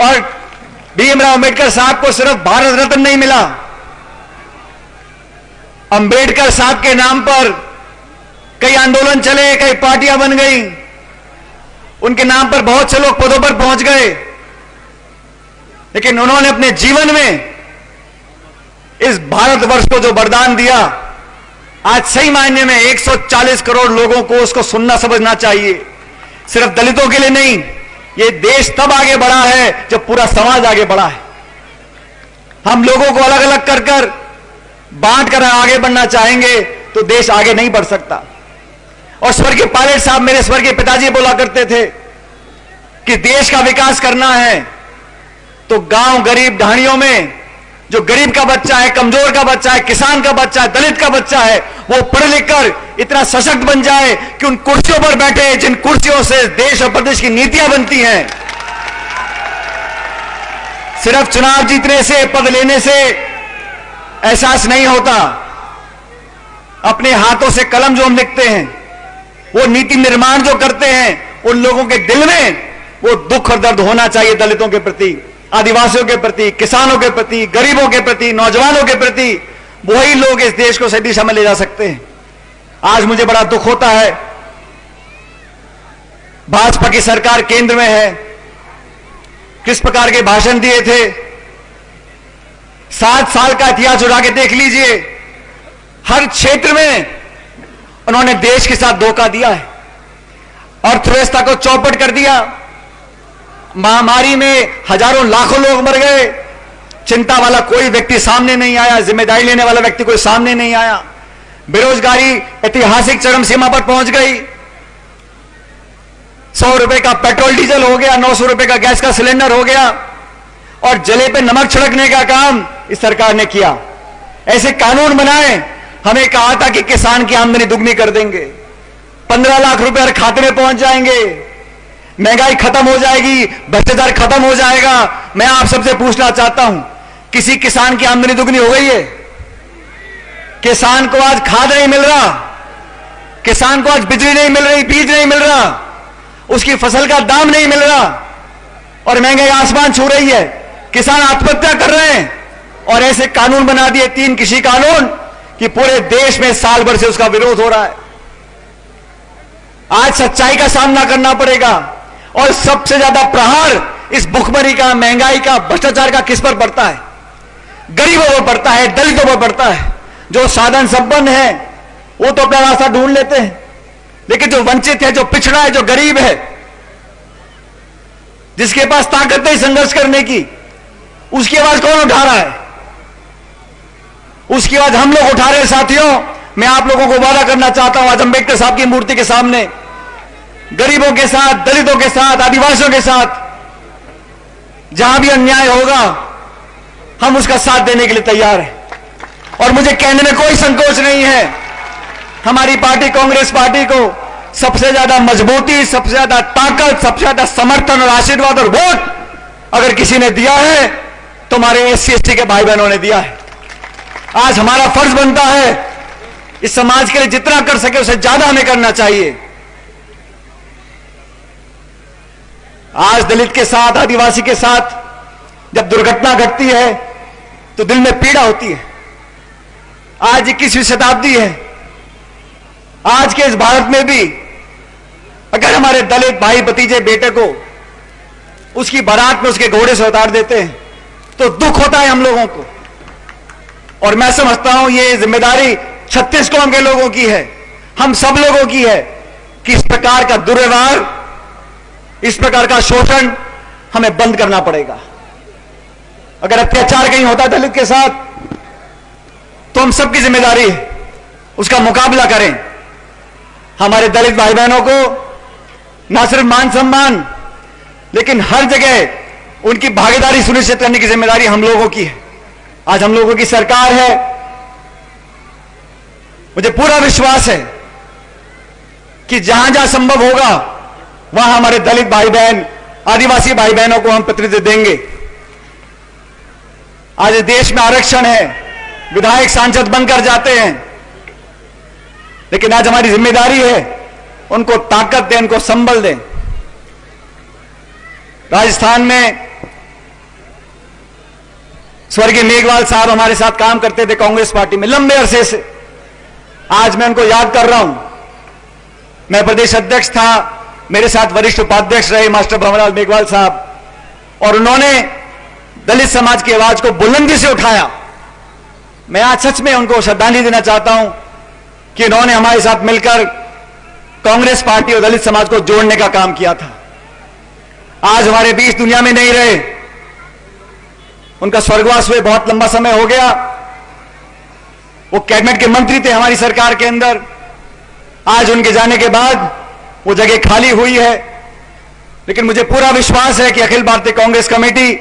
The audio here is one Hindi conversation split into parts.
और भीमराव अंबेडकर साहब को सिर्फ भारत रत्न नहीं मिला, अंबेडकर साहब के नाम पर कई आंदोलन चले, कई पार्टियां बन गई, उनके नाम पर बहुत से लोग पदों पर पहुंच गए, लेकिन उन्होंने अपने जीवन में इस भारतवर्ष को जो वरदान दिया, आज सही मायने में 140 करोड़ लोगों को उसको सुनना समझना चाहिए। सिर्फ दलितों के लिए नहीं, ये देश तब आगे बढ़ा है जब पूरा समाज आगे बढ़ा है। हम लोगों को अलग अलग कर कर बांट कर आगे बढ़ना चाहेंगे तो देश आगे नहीं बढ़ सकता। और स्वर्गीय पायलट साहब, मेरे स्वर्गीय पिताजी बोला करते थे कि देश का विकास करना है तो गांव गरीब ढाणियों में जो गरीब का बच्चा है, कमजोर का बच्चा है, किसान का बच्चा है, दलित का बच्चा है, वो पढ़ लिख कर इतना सशक्त बन जाए कि उन कुर्सियों पर बैठे जिन कुर्सियों से देश और प्रदेश की नीतियां बनती हैं। सिर्फ चुनाव जीतने से, पद लेने से एहसास नहीं होता। अपने हाथों से कलम जो हम लिखते हैं, वो नीति निर्माण जो करते हैं, उन लोगों के दिल में वो दुख और दर्द होना चाहिए दलितों के प्रति, आदिवासियों के प्रति, किसानों के प्रति, गरीबों के प्रति, नौजवानों के प्रति। वही लोग इस देश को सही दिशा में ले जा सकते हैं। आज मुझे बड़ा दुख होता है, भाजपा की सरकार केंद्र में है, किस प्रकार के भाषण दिए थे। 7 साल का इतिहास उठा के देख लीजिए, हर क्षेत्र में उन्होंने देश के साथ धोखा दिया है, अर्थव्यवस्था को चौपट कर दिया। महामारी में हजारों लाखों लोग मर गए, चिंता वाला कोई व्यक्ति सामने नहीं आया, जिम्मेदारी लेने वाला व्यक्ति कोई सामने नहीं आया। बेरोजगारी ऐतिहासिक चरम सीमा पर पहुंच गई। 100 रुपए का पेट्रोल डीजल हो गया, 900 रुपए का गैस का सिलेंडर हो गया, और जले पे नमक छिड़कने का काम इस सरकार ने किया। ऐसे कानून बनाए, हमें कहा था कि किसान की आमदनी दुगनी कर देंगे, 15 लाख रुपए हर खाते में पहुंच जाएंगे, महंगाई खत्म हो जाएगी, भ्रष्टाचार खत्म हो जाएगा। मैं आप सबसे पूछना चाहता हूं, किसी किसान की आमदनी दुगनी हो गई है? किसान को आज खाद नहीं मिल रहा, किसान को आज बिजली नहीं मिल रही, बीज नहीं मिल रहा, उसकी फसल का दाम नहीं मिल रहा, और महंगाई आसमान छू रही है। किसान आत्महत्या कर रहे हैं, और ऐसे कानून बना दिए 3 कृषि कानून कि पूरे देश में साल भर से उसका विरोध हो रहा है। आज सच्चाई का सामना करना पड़ेगा, और सबसे ज्यादा प्रहार इस भुखमरी का, महंगाई का, भ्रष्टाचार का किस पर पड़ता है? गरीबों पर पड़ता है, दलितों पर पड़ता है। जो साधन संपन्न है वो तो अपना रास्ता ढूंढ लेते हैं, लेकिन जो वंचित है, जो पिछड़ा है, जो गरीब है, जिसके पास ताकत नहीं संघर्ष करने की, उसकी आवाज कौन उठा रहा है? उसकी आवाज हम लोग उठा रहे हैं। साथियों, मैं आप लोगों को वादा करना चाहता हूं, आज अंबेडकर साहब की मूर्ति के सामने गरीबों के साथ, दलितों के साथ, आदिवासियों के साथ जहां भी अन्याय होगा, हम उसका साथ देने के लिए तैयार हैं। और मुझे कहने में कोई संकोच नहीं है, हमारी पार्टी कांग्रेस पार्टी को सबसे ज्यादा मजबूती, सबसे ज्यादा ताकत, सबसे ज्यादा समर्थन और आशीर्वाद और वोट अगर किसी ने दिया है तो हमारे SC/ST के भाई बहनों ने दिया है। आज हमारा फर्ज बनता है इस समाज के लिए जितना कर सके उससे ज्यादा हमें करना चाहिए। आज दलित के साथ, आदिवासी के साथ जब दुर्घटना घटती है तो दिल में पीड़ा होती है। आज 21वीं शताब्दी है, आज के इस भारत में भी अगर हमारे दलित भाई, भतीजे, बेटे को उसकी बारात में उसके घोड़े से उतार देते हैं तो दुख होता है हम लोगों को। और मैं समझता हूं ये जिम्मेदारी 36 कौम के लोगों की है, हम सब लोगों की है कि इस प्रकार का दुर्व्यवहार, इस प्रकार का शोषण हमें बंद करना पड़ेगा। अगर अत्याचार कहीं होता है दलित के साथ तो हम सबकी जिम्मेदारी है उसका मुकाबला करें। हमारे दलित भाई बहनों को न सिर्फ मान सम्मान, लेकिन हर जगह उनकी भागीदारी सुनिश्चित करने की जिम्मेदारी हम लोगों की है। आज हम लोगों की सरकार है, मुझे पूरा विश्वास है कि जहां जहां संभव होगा वहां हमारे दलित भाई बहन, आदिवासी भाई बहनों को हम प्रतिनिधित्व देंगे। आज देश में आरक्षण है, विधायक सांसद बनकर जाते हैं, लेकिन आज हमारी जिम्मेदारी है उनको ताकत दें, उनको संबल दें। राजस्थान में स्वर्गीय मेघवाल साहब हमारे साथ काम करते थे कांग्रेस पार्टी में लंबे अरसे से। आज मैं उनको याद कर रहा हूं। मैं प्रदेश अध्यक्ष था, मेरे साथ वरिष्ठ उपाध्यक्ष रहे मास्टर भंवरलाल मेघवाल साहब, और उन्होंने दलित समाज की आवाज को बुलंदी से उठाया। मैं आज सच में उनको श्रद्धांजलि देना चाहता हूं कि उन्होंने हमारे साथ मिलकर कांग्रेस पार्टी और दलित समाज को जोड़ने का काम किया था। आज हमारे बीच दुनिया में नहीं रहे, उनका स्वर्गवास हुए बहुत लंबा समय हो गया। वो कैबिनेट के मंत्री थे हमारी सरकार के अंदर। आज उनके जाने के बाद वो जगह खाली हुई है, लेकिन मुझे पूरा विश्वास है कि अखिल भारतीय कांग्रेस कमेटी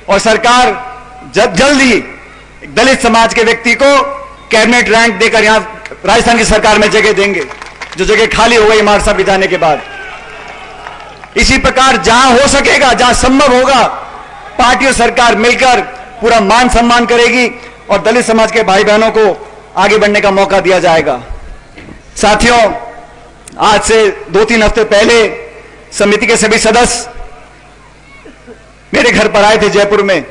और सरकार जल्द ही दलित समाज के व्यक्ति को कैबिनेट रैंक देकर यहां राजस्थान की सरकार में जगह देंगे, जो जगह खाली हो गई मार साहब के जाने के बाद। इसी प्रकार जहां हो सकेगा, जहां संभव होगा, पार्टी और सरकार मिलकर पूरा मान सम्मान करेगी और दलित समाज के भाई बहनों को आगे बढ़ने का मौका दिया जाएगा। साथियों, आज से 2-3 हफ्ते पहले समिति के सभी सदस्य मेरे घर पर आए थे जयपुर में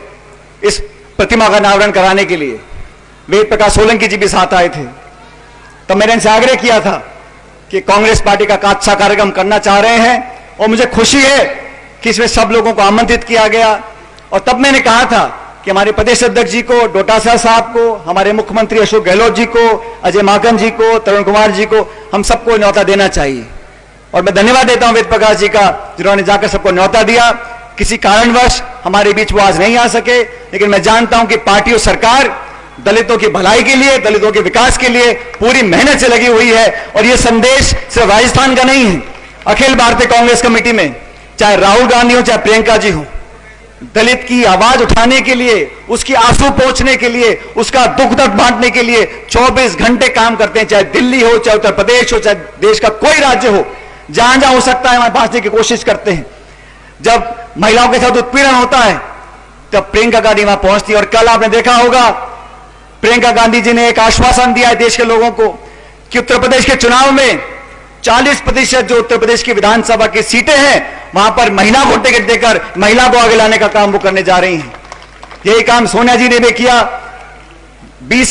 इस प्रतिमा का अनावरण कराने के लिए। वेद प्रकाश सोलंकी जी भी साथ आए थे। तब मैंने इनसे आग्रह किया था कि कांग्रेस पार्टी का अच्छा कार्यक्रम करना चाह रहे हैं और मुझे खुशी है कि इसमें सब लोगों को आमंत्रित किया गया। और तब मैंने कहा था कि हमारे प्रदेश अध्यक्ष जी को, डोटासरा साहब को, हमारे मुख्यमंत्री अशोक गहलोत जी को, अजय माकन जी को, तरुण कुमार जी को, हम सबको न्योता देना चाहिए। और मैं धन्यवाद देता हूं वेद प्रकाश जी का, जिन्होंने जाकर सबको न्योता दिया। किसी कारणवश हमारे बीच वो आज नहीं आ सके, लेकिन मैं जानता हूं कि पार्टी और सरकार दलितों की भलाई के लिए, दलितों के विकास के लिए पूरी मेहनत से लगी हुई है। और यह संदेश सिर्फ राजस्थान का नहीं है, अखिल भारतीय कांग्रेस कमेटी में चाहे राहुल गांधी हो, चाहे प्रियंका जी हो, दलित की आवाज उठाने के लिए, उसकी आंसू पोंछने के लिए, उसका दुख दर्द बांटने के लिए 24 घंटे काम करते हैं। चाहे दिल्ली हो, चाहे उत्तर प्रदेश हो, चाहे देश का कोई राज्य हो, जहां जहां हो सकता है वहां पहुंचने की कोशिश करते हैं। जब महिलाओं के साथ उत्पीड़न होता है तब प्रियंका गांधी वहां पहुंचती है। और कल आपने देखा होगा, प्रियंका गांधी जी ने एक आश्वासन दिया है देश के लोगों को कि उत्तर प्रदेश के चुनाव में 40% जो उत्तर प्रदेश की विधानसभा की सीटें हैं, वहां पर महिला को टिकट देकर महिला को आगे लाने का काम वो करने जा रही हैं। यही काम सोनिया जी ने भी किया। 20 साल